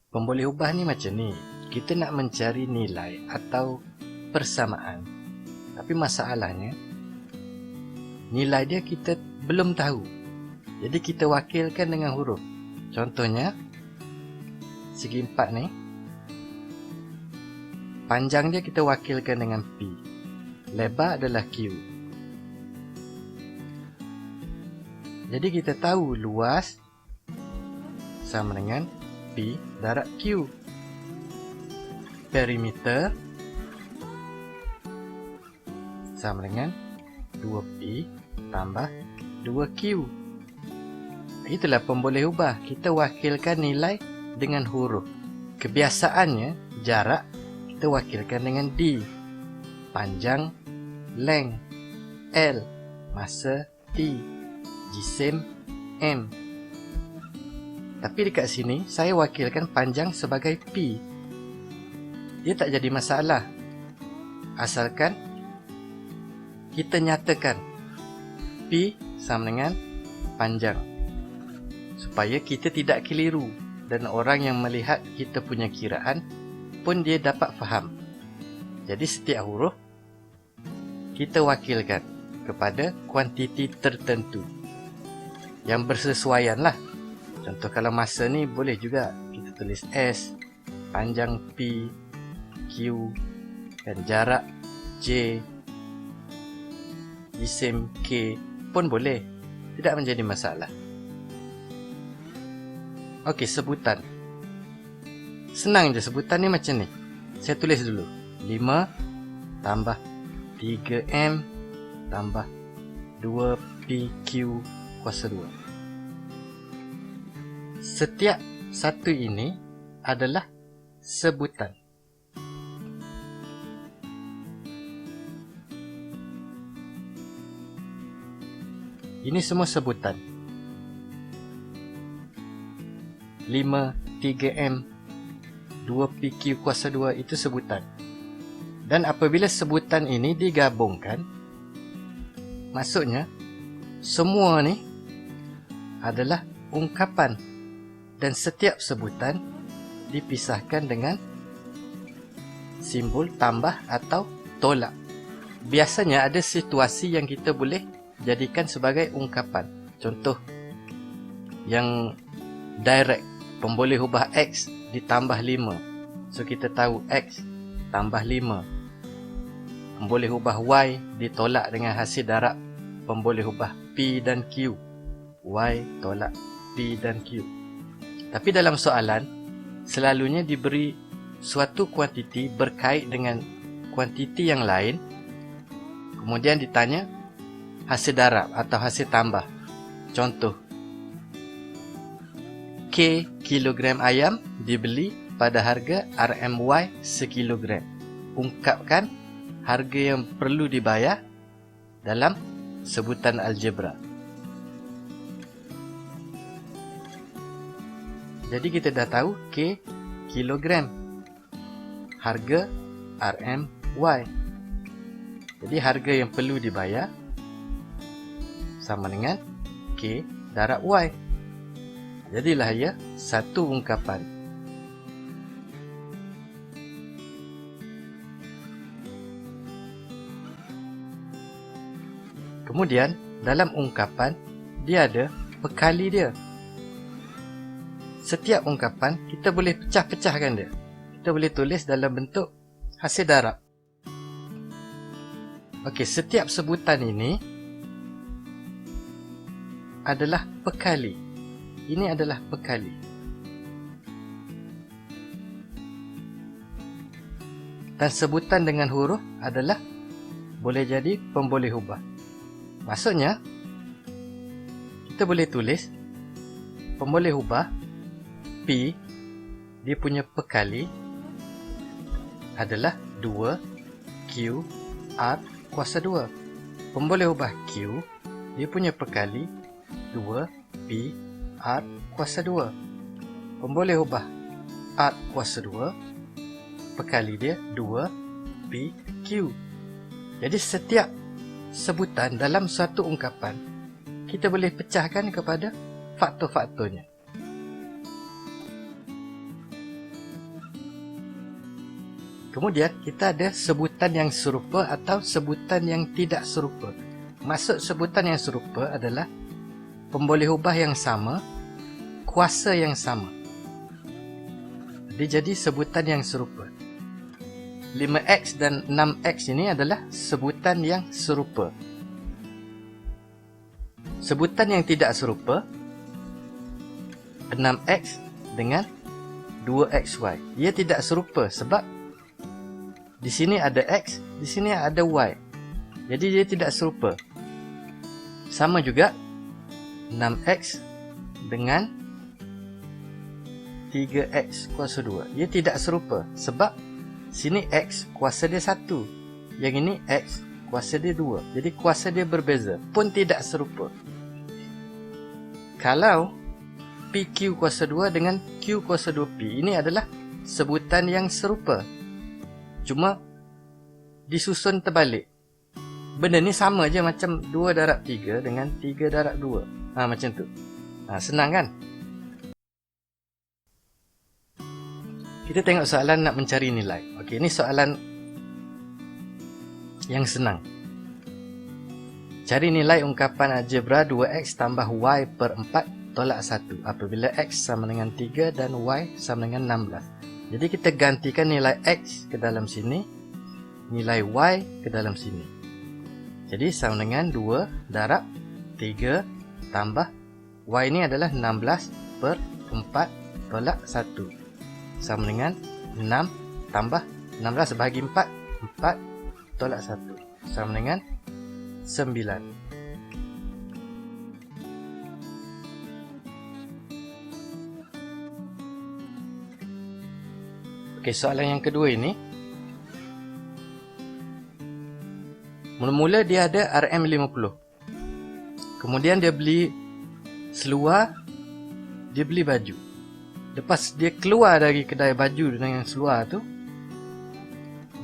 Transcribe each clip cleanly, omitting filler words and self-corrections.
Pemboleh ubah ni macam ni. Kita nak mencari nilai atau persamaan. Tapi masalahnya, nilai dia kita belum tahu. Jadi kita wakilkan dengan huruf. Contohnya, segi 4 ni. Panjang dia kita wakilkan dengan P. Lebar adalah Q. Jadi kita tahu luas sama dengan P darab Q. Perimeter sama dengan 2P tambah 2Q. Itulah pemboleh ubah. Kita wakilkan nilai dengan huruf. Kebiasaannya, jarak kita wakilkan dengan D. Panjang, length. L, masa, T. Jisim, M. Tapi dekat sini, saya wakilkan panjang sebagai P. Dia tak jadi masalah. Asalkan kita nyatakan P sama dengan panjang. Supaya kita tidak keliru dan orang yang melihat kita punya kiraan pun dia dapat faham. Jadi setiap huruf kita wakilkan kepada kuantiti tertentu yang bersesuaian lah. Contoh kalau masa ni boleh juga kita tulis S, panjang P, Q, dan jarak J, jisim K pun boleh. Tidak menjadi masalah. Okey, sebutan. Senang je sebutan ni macam ni. Saya tulis dulu. 5 tambah 3M tambah 2PQ kuasa 2. Setiap satu ini adalah sebutan. Ini semua sebutan. 5, 3M, 2PQ kuasa 2 itu sebutan. Dan apabila sebutan ini digabungkan, maksudnya semua ni adalah ungkapan. Dan setiap sebutan dipisahkan dengan simbol tambah atau tolak. Biasanya ada situasi yang kita boleh jadikan sebagai ungkapan. Contoh yang direct, pemboleh ubah X ditambah 5. So kita tahu X tambah 5. Pemboleh ubah Y ditolak dengan hasil darab pemboleh ubah P dan Q. Y tolak P dan Q. Tapi dalam soalan, selalunya diberi suatu kuantiti berkait dengan kuantiti yang lain. Kemudian ditanya hasil darab atau hasil tambah. Contoh, K kilogram ayam dibeli pada harga RMY sekilogram. Ungkapkan harga yang perlu dibayar dalam sebutan algebra. Jadi kita dah tahu K kilogram, harga RMY. Jadi harga yang perlu dibayar sama dengan K darab Y. Jadilah ia satu ungkapan. Kemudian dalam ungkapan dia ada pekali dia. Setiap ungkapan kita boleh pecah-pecahkan dia. Kita boleh tulis dalam bentuk hasil darab. Okey, setiap sebutan ini adalah pekali. Ini adalah pekali. Dan sebutan dengan huruf adalah boleh jadi pemboleh ubah. Maksudnya, kita boleh tulis pemboleh ubah P, dia punya pekali adalah 2Q R kuasa 2. Pemboleh ubah Q, dia punya pekali 2P R kuasa 2. Pemboleh ubah R kuasa 2, pekali dia 2PQ. Jadi setiap sebutan dalam suatu ungkapan, kita boleh pecahkan kepada faktor-faktornya. Kemudian kita ada sebutan yang serupa atau sebutan yang tidak serupa. Maksud sebutan yang serupa adalah pembolehubah yang sama, kuasa yang sama. Dia jadi sebutan yang serupa. 5x dan 6x ini adalah sebutan yang serupa. Sebutan yang tidak serupa, 6x dengan 2xy. Ia tidak serupa sebab di sini ada x, di sini ada y. Jadi dia tidak serupa. Sama juga 6x dengan 3x kuasa 2. Ia tidak serupa sebab sini x kuasa dia 1. Yang ini x kuasa dia 2. Jadi kuasa dia berbeza, pun tidak serupa. Kalau PQ kuasa 2 dengan Q kuasa 2P, ini adalah sebutan yang serupa. Cuma disusun terbalik. Benda ni sama je macam 2 darab 3 dengan 3 darab 2. Macam tu. Senang kan? Kita tengok soalan nak mencari nilai. Okey, ini soalan yang senang. Cari nilai ungkapan algebra 2x tambah y per 4 tolak 1 apabila x sama dengan 3 dan y sama dengan 16. Jadi kita gantikan nilai x ke dalam sini, nilai y ke dalam sini. Jadi sama dengan 2 darab 3 tambah y ini adalah 16 per 4 tolak 1. Sama dengan 6 tambah 16 bahagi 4, 4 tolak 1. Sama dengan 9. Okey, soalan yang kedua ini. Mula-mula dia ada RM50. Kemudian dia beli seluar, dia beli baju. Lepas dia keluar dari kedai baju dengan seluar tu,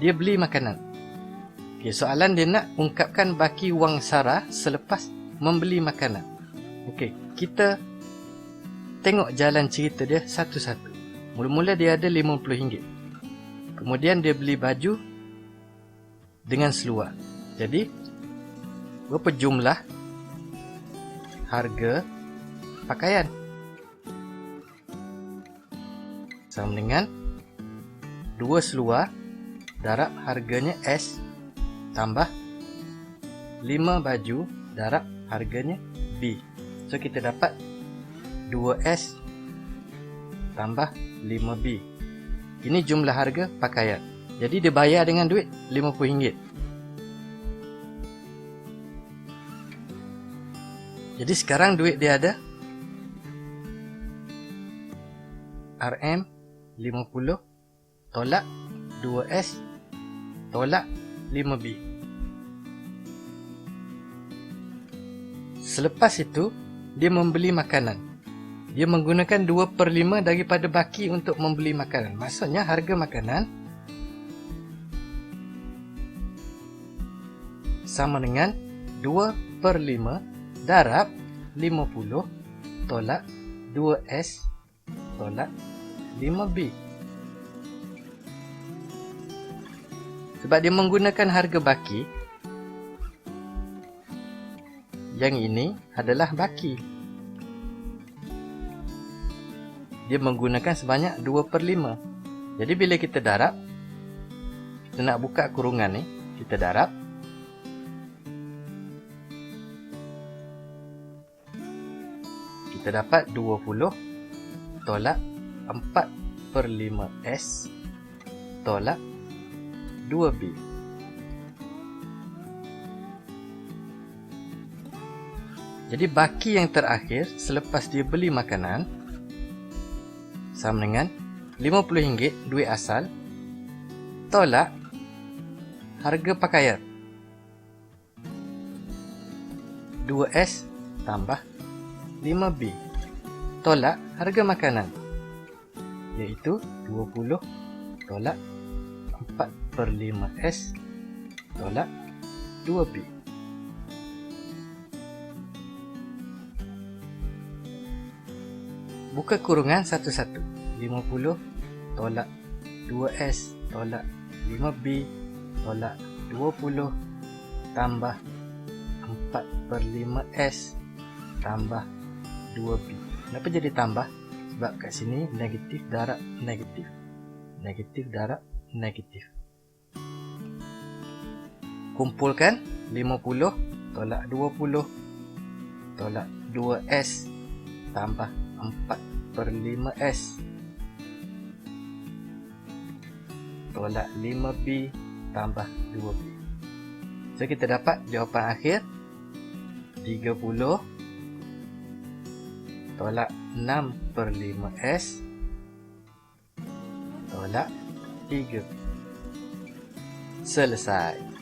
dia beli makanan. Okay, soalan dia nak ungkapkan baki wang sara selepas membeli makanan. Okey, kita tengok jalan cerita dia satu-satu. Mula-mula dia ada RM50. Kemudian dia beli baju dengan seluar. Jadi, berapa jumlah harga pakaian? Sama dengan 2 seluar darab harganya S tambah 5 baju darab harganya B. So kita dapat 2S tambah 5B. Ini jumlah harga pakaian. Jadi dia bayar dengan duit RM50. Jadi sekarang duit dia ada RM50 tolak 2S tolak 5B. Selepas itu, dia membeli makanan. Dia menggunakan 2/5 daripada baki untuk membeli makanan. Maksudnya harga makanan sama dengan 2/5 darab 50 tolak 2S tolak 5B. Sebab dia menggunakan harga baki, yang ini adalah baki. Dia menggunakan sebanyak 2/5. Jadi bila kita darab, kita nak buka kurungan ni, kita darab. Kita dapat 20 tolak 4/5S tolak 2B. Jadi baki yang terakhir selepas dia beli makanan sama dengan RM50 duit asal tolak harga pakaian 2S tambah 5B tolak harga makanan, iaitu 20 tolak 4/5S tolak 2B. Buka kurungan satu-satu. 50 tolak 2S tolak 5B tolak 20 tambah 4 per 5S tambah 2B. Kenapa jadi tambah? Sebab kat sini negatif darab negatif. Negatif darab negatif. Kumpulkan 50 tolak 20 tolak 2S tambah 4 per 5S tolak 5B tambah 2B. So kita dapat jawapan akhir 30 tolak 6 per 5S tolak 3. Selesai.